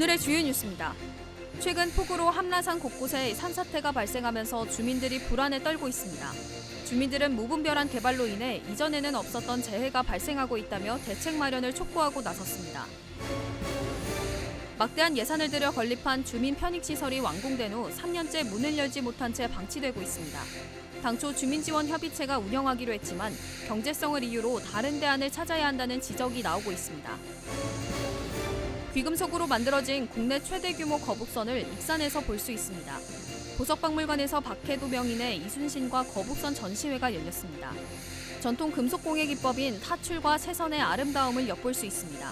오늘의 주요 뉴스입니다. 최근 폭우로 함라산 곳곳에 산사태가 발생하면서 주민들이 불안에 떨고 있습니다. 주민들은 무분별한 개발로 인해 이전에는 없었던 재해가 발생하고 있다며 대책 마련을 촉구하고 나섰습니다. 막대한 예산을 들여 건립한 주민 편익시설이 완공된 후 3년째 문을 열지 못한 채 방치되고 있습니다. 당초 주민지원협의체가 운영하기로 했지만 경제성을 이유로 다른 대안을 찾아야 한다는 지적이 나오고 있습니다. 귀금속으로 만들어진 국내 최대 규모 거북선을 익산에서 볼 수 있습니다. 보석박물관에서 박해도 명인의 이순신과 거북선 전시회가 열렸습니다. 전통 금속공예 기법인 타출과 새선의 아름다움을 엿볼 수 있습니다.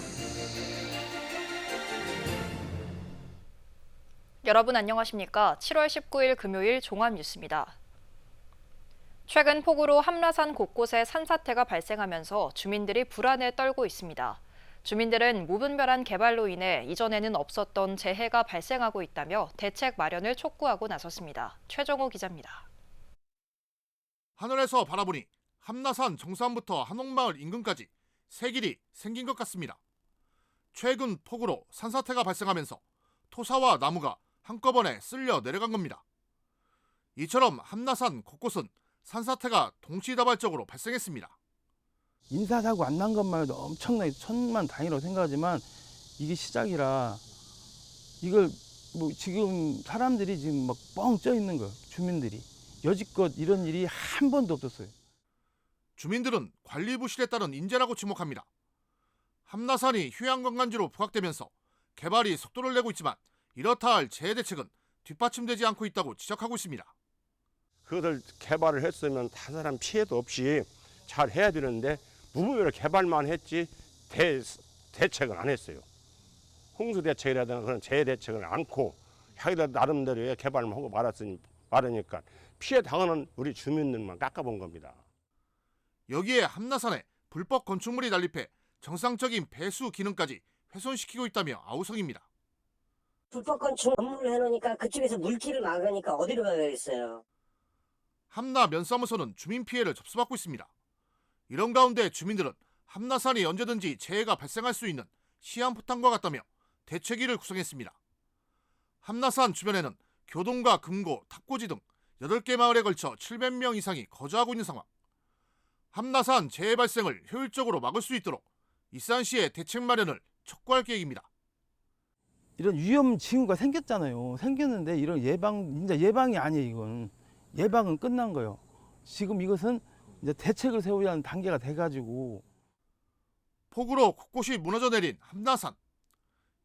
여러분 안녕하십니까? 7월 19일 금요일 종합뉴스입니다. 최근 폭우로 함라산 곳곳에 산사태가 발생하면서 주민들이 불안에 떨고 있습니다. 주민들은 무분별한 개발로 인해 이전에는 없었던 재해가 발생하고 있다며 대책 마련을 촉구하고 나섰습니다. 최정호 기자입니다. 하늘에서 바라보니 함라산 정상부터 한옥마을 인근까지 새길이 생긴 것 같습니다. 최근 폭우로 산사태가 발생하면서 토사와 나무가 한꺼번에 쓸려 내려간 겁니다. 이처럼 함라산 곳곳은 산사태가 동시다발적으로 발생했습니다. 인사사고 안 난 것만 해도 엄청나게 천만 다행이라고 생각하지만 이게 시작이라 이걸 지금 사람들이 지금 막 뻥 쪄 있는 거예요. 주민들이. 여지껏 이런 일이 한 번도 없었어요. 주민들은 관리 부실에 따른 인재라고 지목합니다. 함라산이 휴양관광지로 부각되면서 개발이 속도를 내고 있지만 이렇다 할 재해 대책은 뒷받침되지 않고 있다고 지적하고 있습니다. 그것을 개발을 했으면 다른 사람 피해도 없이 잘 해야 되는데 무분별 개발만 했지 대책은 안 했어요. 홍수 대책이라든가 그런 재해 대책을 않고 자기들 나름대로의 개발만 하고 말하니까 피해 당하는 우리 주민들만 깎아본 겁니다. 여기에 함라산에 불법 건축물이 난립해 정상적인 배수 기능까지 훼손시키고 있다며 아우성입니다. 불법 건축 건물을 해놓으니까 그쪽에서 물길을 막으니까 어디로 가야겠어요. 함라 면사무소는 주민 피해를 접수받고 있습니다. 이런 가운데 주민들은 함라산이 언제든지 재해가 발생할 수 있는 시한폭탄과 같다며 대책위를 구성했습니다. 함라산 주변에는 교동과 금고, 탑고지 등 8개 마을에 걸쳐 700명 이상이 거주하고 있는 상황. 함라산 재해 발생을 효율적으로 막을 수 있도록 익산시의 대책 마련을 촉구할 계획입니다. 이런 위험 징후가 생겼잖아요. 생겼는데 이런 진짜 예방이 아니에요. 이건 예방은 끝난 거예요. 지금 이것은 이제 대책을 세워야 하는 단계가 돼가지고. 폭우로 곳곳이 무너져 내린 함라산.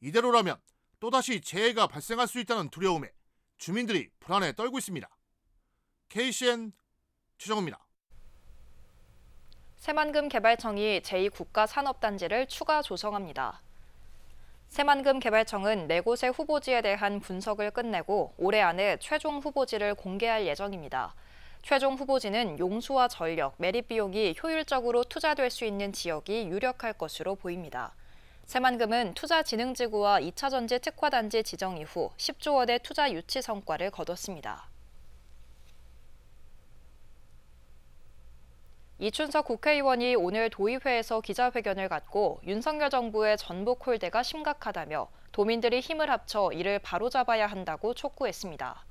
이대로라면 또다시 재해가 발생할 수 있다는 두려움에 주민들이 불안에 떨고 있습니다. KCN 최정호입니다. 새만금 개발청이 제2국가산업단지를 추가 조성합니다. 새만금 개발청은 4곳의 후보지에 대한 분석을 끝내고 올해 안에 최종 후보지를 공개할 예정입니다. 최종 후보지는 용수와 전력, 매립 비용이 효율적으로 투자될 수 있는 지역이 유력할 것으로 보입니다. 새만금은 투자진흥지구와 2차전지 특화단지 지정 이후 10조 원의 투자 유치 성과를 거뒀습니다. 이춘석 국회의원이 오늘 도의회에서 기자회견을 갖고 윤석열 정부의 전북 홀대가 심각하다며 도민들이 힘을 합쳐 이를 바로잡아야 한다고 촉구했습니다.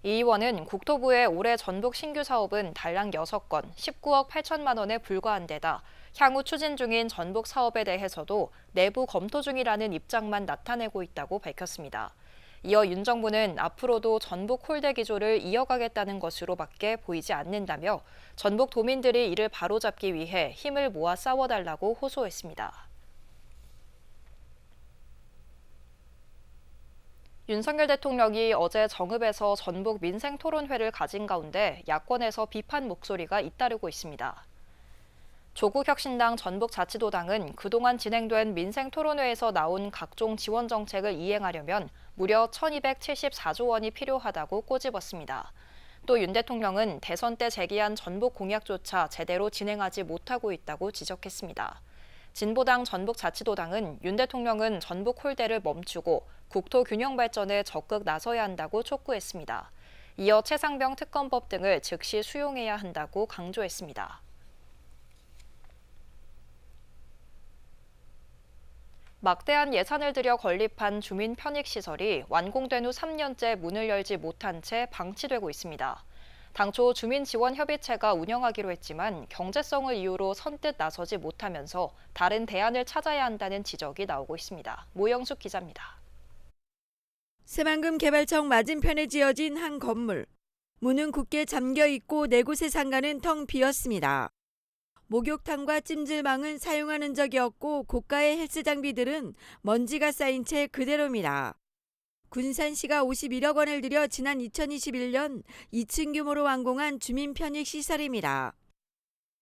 이 의원은 국토부의 올해 전북 신규 사업은 달랑 6건, 19억 8천만 원에 불과한 데다 향후 추진 중인 전북 사업에 대해서도 내부 검토 중이라는 입장만 나타내고 있다고 밝혔습니다. 이어 윤 정부는 앞으로도 전북 홀대 기조를 이어가겠다는 것으로밖에 보이지 않는다며 전북 도민들이 이를 바로잡기 위해 힘을 모아 싸워달라고 호소했습니다. 윤석열 대통령이 어제 정읍에서 전북 민생토론회를 가진 가운데 야권에서 비판 목소리가 잇따르고 있습니다. 조국혁신당 전북자치도당은 그동안 진행된 민생토론회에서 나온 각종 지원 정책을 이행하려면 무려 1,274조 원이 필요하다고 꼬집었습니다. 또 윤 대통령은 대선 때 제기한 전북 공약조차 제대로 진행하지 못하고 있다고 지적했습니다. 진보당 전북자치도당은 윤 대통령은 전북 홀대를 멈추고 국토 균형 발전에 적극 나서야 한다고 촉구했습니다. 이어 최상병 특검법 등을 즉시 수용해야 한다고 강조했습니다. 막대한 예산을 들여 건립한 주민 편익시설이 완공된 후 3년째 문을 열지 못한 채 방치되고 있습니다. 당초 주민지원협의체가 운영하기로 했지만 경제성을 이유로 선뜻 나서지 못하면서 다른 대안을 찾아야 한다는 지적이 나오고 있습니다. 모영숙 기자입니다. 새만금 개발청 맞은편에 지어진 한 건물. 문은 굳게 잠겨 있고 네 곳의 상가는 텅 비었습니다. 목욕탕과 찜질방은 사용하는 적이 없고 고가의 헬스 장비들은 먼지가 쌓인 채 그대로입니다. 군산시가 51억 원을 들여 지난 2021년 2층 규모로 완공한 주민 편익 시설입니다.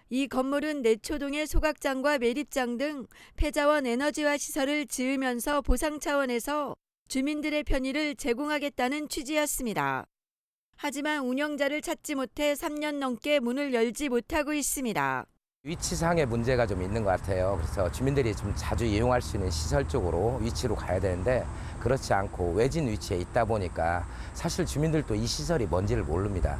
이 건물은 내초동의 소각장과 매립장 등 폐자원 에너지화 시설을 지으면서 보상 차원에서 주민들의 편의를 제공하겠다는 취지였습니다. 하지만 운영자를 찾지 못해 3년 넘게 문을 열지 못하고 있습니다. 위치상의 문제가 좀 있는 것 같아요. 그래서 주민들이 좀 자주 이용할 수 있는 시설 쪽으로 위치로 가야 되는데 그렇지 않고 외진 위치에 있다 보니까 사실 주민들도 이 시설이 뭔지를 모릅니다.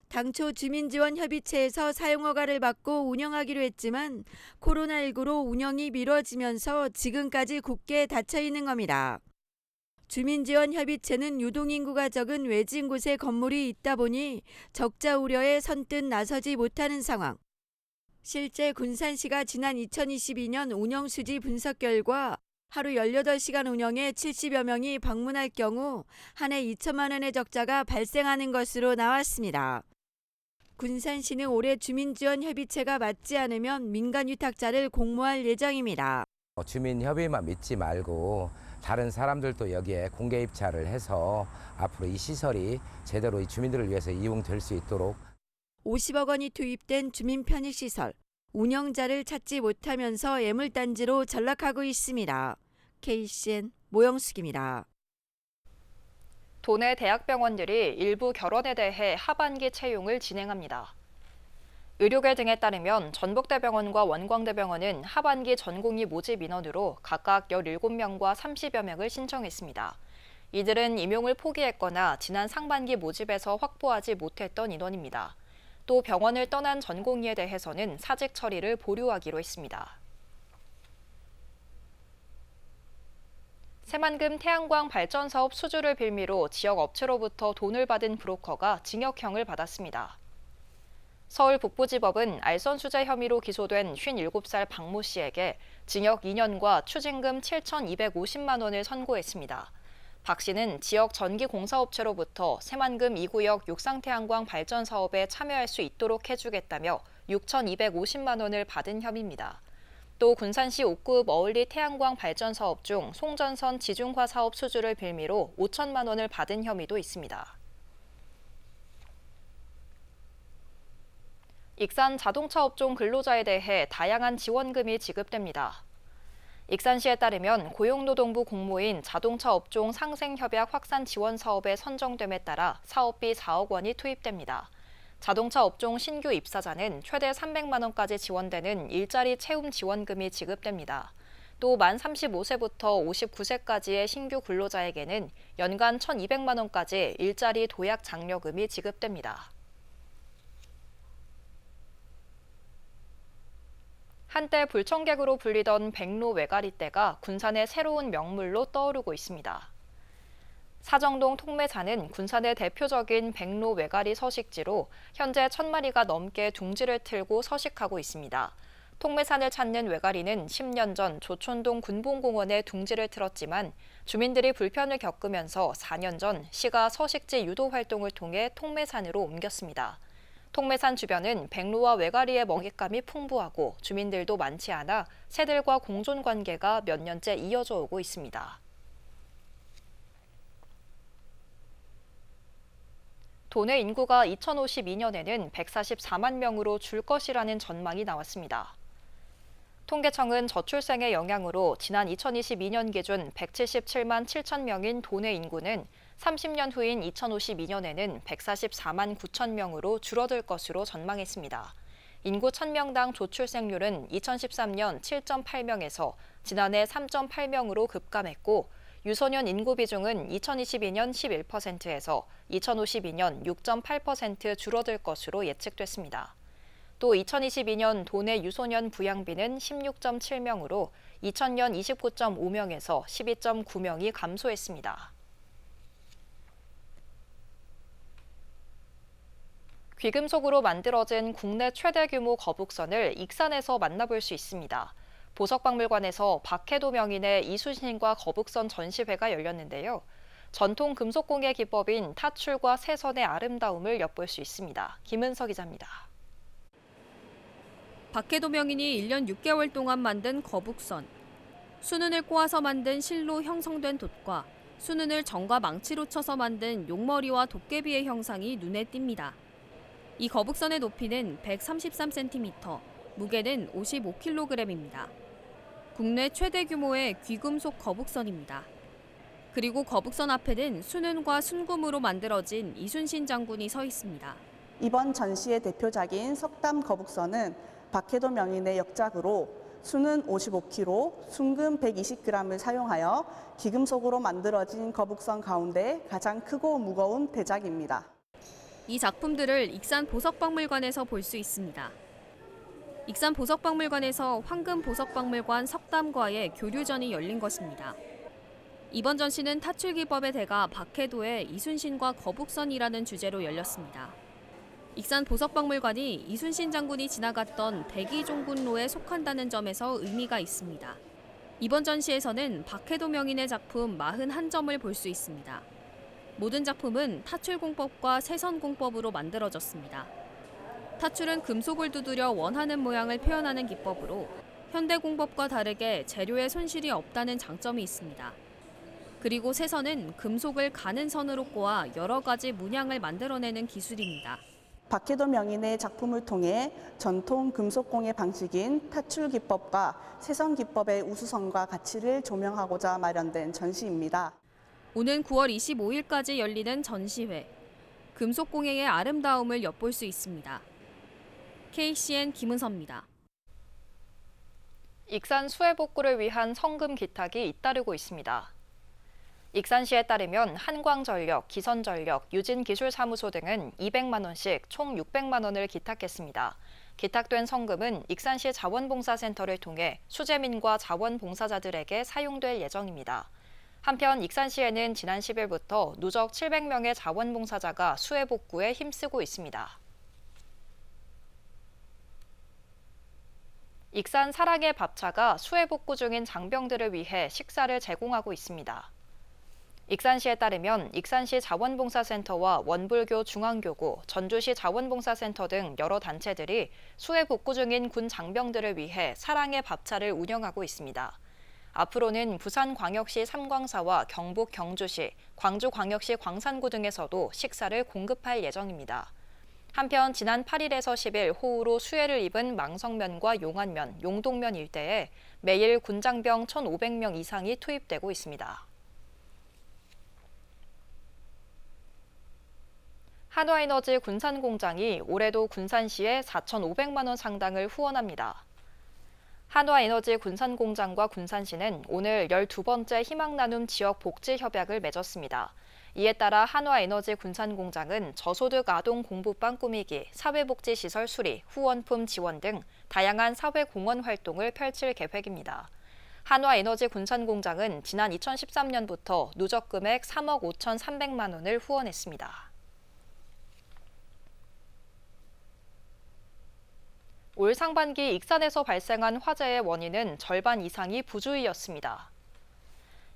당초 주민지원협의체에서 사용허가를 받고 운영하기로 했지만 코로나19로 운영이 미뤄지면서 지금까지 굳게 닫혀 있는 겁니다. 주민지원협의체는 유동인구가 적은 외진 곳에 건물이 있다 보니 적자 우려에 선뜻 나서지 못하는 상황. 실제 군산시가 지난 2022년 운영수지 분석 결과 하루 18시간 운영에 70여 명이 방문할 경우 한 해 2천만 원의 적자가 발생하는 것으로 나왔습니다. 군산시는 올해 주민지원협의체가 맞지 않으면 민간위탁자를 공모할 예정입니다. 주민협의만 믿지 말고 다른 사람들도 여기에 공개 입찰을 해서 앞으로 이 시설이 제대로 이 주민들을 위해서 이용될 수 있도록 50억 원이 투입된 주민 편익시설, 운영자를 찾지 못하면서 애물단지로 전락하고 있습니다. KCN 모영숙입니다. 도내 대학병원들이 일부 결원에 대해 하반기 채용을 진행합니다. 의료계 등에 따르면 전북대병원과 원광대병원은 하반기 전공의 모집 인원으로 각각 17명과 30여 명을 신청했습니다. 이들은 임용을 포기했거나 지난 상반기 모집에서 확보하지 못했던 인원입니다. 또 병원을 떠난 전공의에 대해서는 사직 처리를 보류하기로 했습니다. 새만금 태양광 발전 사업 수주를 빌미로 지역 업체로부터 돈을 받은 브로커가 징역형을 받았습니다. 서울 북부지법은 알선수재 혐의로 기소된 57살 박모 씨에게 징역 2년과 추징금 7,250만 원을 선고했습니다. 박 씨는 지역 전기공사업체로부터 새만금 2구역 육상태양광 발전 사업에 참여할 수 있도록 해주겠다며 6,250만 원을 받은 혐의입니다. 또 군산시 5급 어울리 태양광 발전 사업 중 송전선 지중화 사업 수주를 빌미로 5천만 원을 받은 혐의도 있습니다. 익산 자동차 업종 근로자에 대해 다양한 지원금이 지급됩니다. 익산시에 따르면 고용노동부 공모인 자동차 업종 상생협약 확산 지원 사업에 선정됨에 따라 사업비 4억 원이 투입됩니다. 자동차 업종 신규 입사자는 최대 300만 원까지 지원되는 일자리 채움 지원금이 지급됩니다. 또 만 35세부터 59세까지의 신규 근로자에게는 연간 1,200만 원까지 일자리 도약 장려금이 지급됩니다. 한때 불청객으로 불리던 백로 외가리떼가 군산의 새로운 명물로 떠오르고 있습니다. 사정동 통매산은 군산의 대표적인 백로 외가리 서식지로 현재 1,000마리가 넘게 둥지를 틀고 서식하고 있습니다. 통매산을 찾는 외가리는 10년 전 조촌동 군봉공원에 둥지를 틀었지만 주민들이 불편을 겪으면서 4년 전 시가 서식지 유도 활동을 통해 통매산으로 옮겼습니다. 통매산 주변은 백로와 외가리의 먹잇감이 풍부하고 주민들도 많지 않아 새들과 공존 관계가 몇 년째 이어져 오고 있습니다. 도내 인구가 2052년에는 144만 명으로 줄 것이라는 전망이 나왔습니다. 통계청은 저출생의 영향으로 지난 2022년 기준 177만 7천 명인 도내 인구는 30년 후인 2052년에는 144만 9천 명으로 줄어들 것으로 전망했습니다. 인구 1,000명당 저출생률은 2013년 7.8명에서 지난해 3.8명으로 급감했고 유소년 인구 비중은 2022년 11%에서 2052년 6.8% 줄어들 것으로 예측됐습니다. 또 2022년 도내 유소년 부양비는 16.7명으로 2000년 29.5명에서 12.9명이 감소했습니다. 귀금속으로 만들어진 국내 최대 규모 거북선을 익산에서 만나볼 수 있습니다. 보석박물관에서 박해도 명인의 이순신과 거북선 전시회가 열렸는데요. 전통 금속공예 기법인 타출과 세선의 아름다움을 엿볼 수 있습니다. 김은석 기자입니다. 박해도 명인이 1년 6개월 동안 만든 거북선. 순은을 꼬아서 만든 실로 형성된 돛과 순은을 정과 망치로 쳐서 만든 용머리와 도깨비의 형상이 눈에 띕니다. 이 거북선의 높이는 133cm, 무게는 55kg입니다. 국내 최대 규모의 귀금속 거북선입니다. 그리고 거북선 앞에는 순은과 순금으로 만들어진 이순신 장군이 서 있습니다. 이번 전시의 대표작인 석담 거북선은 박해도 명인의 역작으로 순은 55kg, 순금 120g을 사용하여 기금속으로 만들어진 거북선 가운데 가장 크고 무거운 대작입니다. 이 작품들을 익산 보석박물관에서 볼 수 있습니다. 익산 보석박물관에서 황금보석박물관 석담과의 교류전이 열린 것입니다. 이번 전시는 타출기법의 대가 박해도의 이순신과 거북선이라는 주제로 열렸습니다. 익산 보석박물관이 이순신 장군이 지나갔던 대기종군로에 속한다는 점에서 의미가 있습니다. 이번 전시에서는 박해도 명인의 작품 41점을 볼 수 있습니다. 모든 작품은 타출공법과 세선공법으로 만들어졌습니다. 타출은 금속을 두드려 원하는 모양을 표현하는 기법으로 현대공법과 다르게 재료에 손실이 없다는 장점이 있습니다. 그리고 세선은 금속을 가는 선으로 꼬아 여러 가지 문양을 만들어내는 기술입니다. 박해도 명인의 작품을 통해 전통 금속공예 방식인 타출 기법과 세선 기법의 우수성과 가치를 조명하고자 마련된 전시입니다. 오는 9월 25일까지 열리는 전시회. 금속공예의 아름다움을 엿볼 수 있습니다. KCN 김은서입니다. 익산 수해 복구를 위한 성금 기탁이 잇따르고 있습니다. 익산시에 따르면 한광전력, 기선전력, 유진기술사무소 등은 200만 원씩 총 600만 원을 기탁했습니다. 기탁된 성금은 익산시 자원봉사센터를 통해 수재민과 자원봉사자들에게 사용될 예정입니다. 한편 익산시에는 지난 10일부터 누적 700명의 자원봉사자가 수해 복구에 힘쓰고 있습니다. 익산 사랑의 밥차가 수해 복구 중인 장병들을 위해 식사를 제공하고 있습니다. 익산시에 따르면 익산시 자원봉사센터와 원불교 중앙교구, 전주시 자원봉사센터 등 여러 단체들이 수해 복구 중인 군 장병들을 위해 사랑의 밥차를 운영하고 있습니다. 앞으로는 부산광역시 삼광사와 경북 경주시, 광주광역시 광산구 등에서도 식사를 공급할 예정입니다. 한편 지난 8일에서 10일 호우로 수해를 입은 망성면과 용안면, 용동면 일대에 매일 군장병 1,500명 이상이 투입되고 있습니다. 한화에너지 군산공장이 올해도 군산시에 4,500만 원 상당을 후원합니다. 한화에너지 군산공장과 군산시는 오늘 12번째 희망나눔 지역 복지 협약을 맺었습니다. 이에 따라 한화에너지 군산공장은 저소득 아동 공부방 꾸미기, 사회복지시설 수리, 후원품 지원 등 다양한 사회공헌 활동을 펼칠 계획입니다. 한화에너지 군산공장은 지난 2013년부터 누적 금액 3억 5,300만 원을 후원했습니다. 올 상반기 익산에서 발생한 화재의 원인은 절반 이상이 부주의였습니다.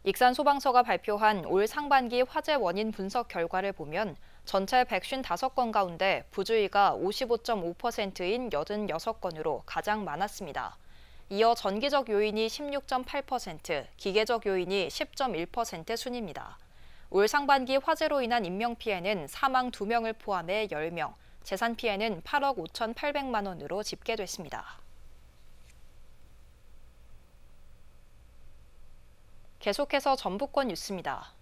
익산 소방서가 발표한 올 상반기 화재 원인 분석 결과를 보면 전체 155건 가운데 부주의가 55.5%인 86건으로 가장 많았습니다. 이어 전기적 요인이 16.8%, 기계적 요인이 10.1% 순입니다. 올 상반기 화재로 인한 인명피해는 사망 2명을 포함해 10명, 재산 피해는 8억 5,800만 원으로 집계됐습니다. 계속해서 전북권 뉴스입니다.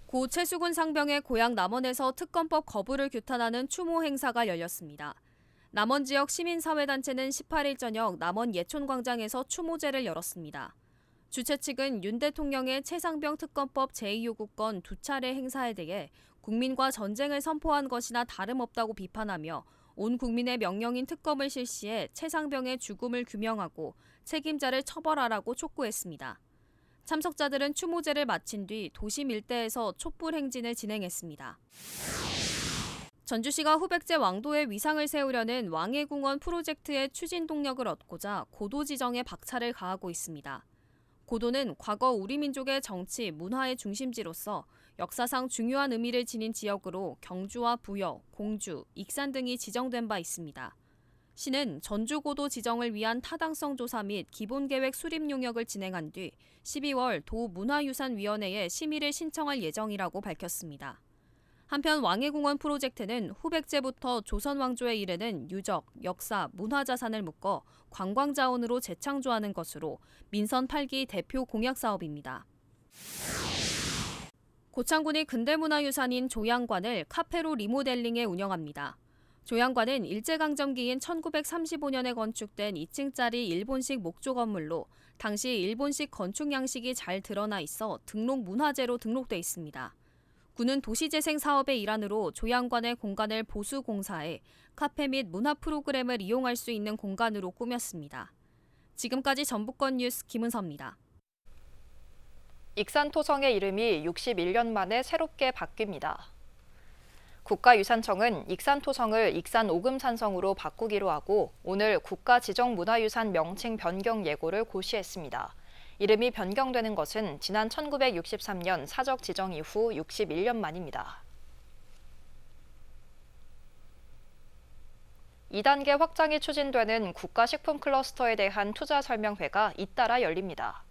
고 최수근 상병의 고향 남원에서 특검법 거부를 규탄하는 추모 행사가 열렸습니다. 남원 지역 시민사회단체는 18일 저녁 남원 예촌광장에서 추모제를 열었습니다. 주최 측은 윤 대통령의 최상병 특검법 제2요구권 2차례 행사에 대해 국민과 전쟁을 선포한 것이나 다름없다고 비판하며 온 국민의 명령인 특검을 실시해 최상병의 죽음을 규명하고 책임자를 처벌하라고 촉구했습니다. 참석자들은 추모제를 마친 뒤 도심 일대에서 촛불 행진을 진행했습니다. 전주시가 후백제 왕도의 위상을 세우려는 왕의궁원 프로젝트의 추진 동력을 얻고자 고도 지정에 박차를 가하고 있습니다. 고도는 과거 우리 민족의 정치, 문화의 중심지로서 역사상 중요한 의미를 지닌 지역으로 경주와 부여, 공주, 익산 등이 지정된 바 있습니다. 시는 전주고도 지정을 위한 타당성 조사 및 기본계획 수립 용역을 진행한 뒤 12월 도문화유산위원회에 심의를 신청할 예정이라고 밝혔습니다. 한편 왕의궁원 프로젝트는 후백제부터 조선왕조에 이르는 유적, 역사, 문화자산을 묶어 관광자원으로 재창조하는 것으로 민선 8기 대표 공약 사업입니다. 고창군이 근대문화유산인 조양관을 카페로 리모델링해 운영합니다. 조양관은 일제강점기인 1935년에 건축된 2층짜리 일본식 목조 건물로 당시 일본식 건축 양식이 잘 드러나 있어 등록 문화재로 등록돼 있습니다. 군은 도시재생 사업의 일환으로 조양관의 공간을 보수 공사해 카페 및 문화 프로그램을 이용할 수 있는 공간으로 꾸몄습니다. 지금까지 전북권 뉴스 김은서입니다. 익산토성의 이름이 61년 만에 새롭게 바뀝니다. 국가유산청은 익산토성을 익산오금산성으로 바꾸기로 하고 오늘 국가지정문화유산 명칭 변경 예고를 고시했습니다. 이름이 변경되는 것은 지난 1963년 사적 지정 이후 61년 만입니다. 2단계 확장이 추진되는 국가식품 클러스터에 대한 투자 설명회가 잇따라 열립니다.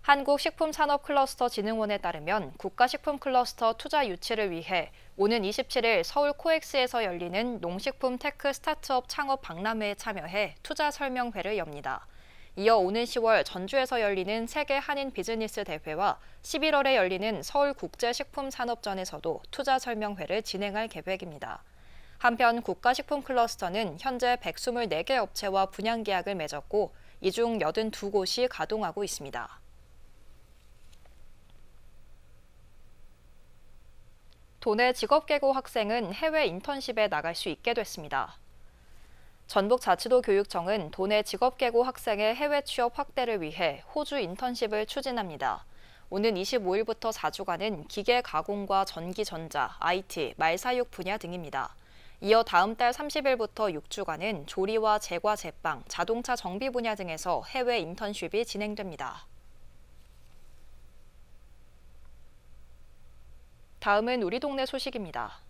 한국식품산업클러스터진흥원에 따르면 국가식품 클러스터 투자 유치를 위해 오는 27일 서울 코엑스에서 열리는 농식품 테크 스타트업 창업 박람회에 참여해 투자 설명회를 엽니다. 이어 오는 10월 전주에서 열리는 세계 한인 비즈니스 대회와 11월에 열리는 서울국제식품산업전에서도 투자 설명회를 진행할 계획입니다. 한편 국가식품 클러스터는 현재 124개 업체와 분양 계약을 맺었고 이 중 82곳이 가동하고 있습니다. 도내 직업계고 학생은 해외 인턴십에 나갈 수 있게 됐습니다. 전북자치도교육청은 도내 직업계고 학생의 해외 취업 확대를 위해 호주 인턴십을 추진합니다. 오는 25일부터 4주간은 기계 가공과 전기전자, IT, 말사육 분야 등입니다. 이어 다음 달 30일부터 6주간은 조리와 제과 제빵, 자동차 정비 분야 등에서 해외 인턴십이 진행됩니다. 다음은 우리 동네 소식입니다.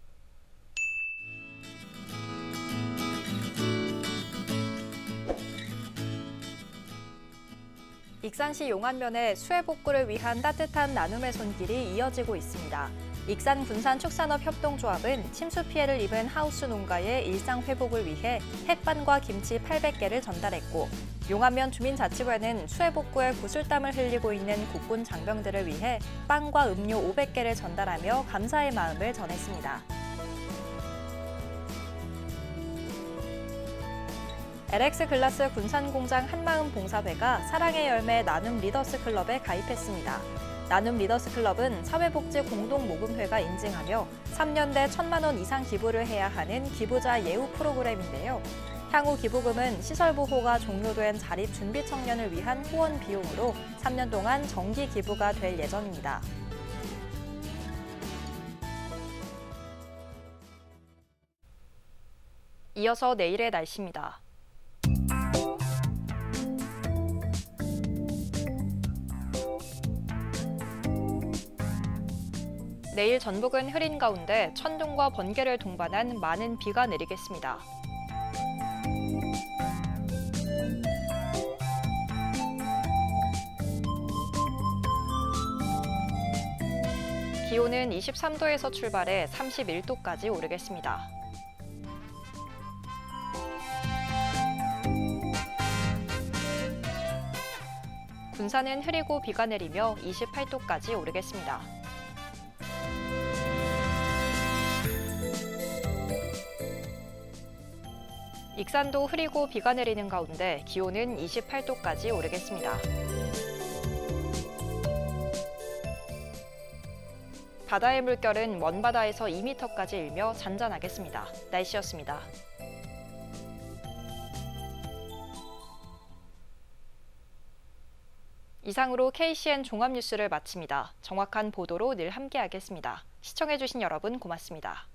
익산시 용안면에 수해 복구를 위한 따뜻한 나눔의 손길이 이어지고 있습니다. 익산 군산축산업협동조합은 침수 피해를 입은 하우스 농가의 일상 회복을 위해 햇반과 김치 800개를 전달했고 용안면 주민자치회는 수해 복구에 구슬땀을 흘리고 있는 국군 장병들을 위해 빵과 음료 500개를 전달하며 감사의 마음을 전했습니다. LX 글라스 군산공장 한마음 봉사회가 사랑의 열매 나눔 리더스 클럽에 가입했습니다. 나눔 리더스 클럽은 사회복지 공동모금회가 인증하며 3년대 1,000만 원 이상 기부를 해야 하는 기부자 예우 프로그램인데요. 향후 기부금은 시설 보호가 종료된 자립 준비 청년을 위한 후원 비용으로 3년 동안 정기 기부가 될 예정입니다. 이어서 내일의 날씨입니다. 내일 전북은 흐린 가운데 천둥과 번개를 동반한 많은 비가 내리겠습니다. 기온은 23도에서 출발해 31도까지 오르겠습니다. 군산은 흐리고 비가 내리며 28도까지 오르겠습니다. 익산도 흐리고 비가 내리는 가운데 기온은 28도까지 오르겠습니다. 바다의 물결은 먼바다에서 2m까지 일며 잔잔하겠습니다. 날씨였습니다. 이상으로 KCN 종합뉴스를 마칩니다. 정확한 보도로 늘 함께하겠습니다. 시청해주신 여러분 고맙습니다.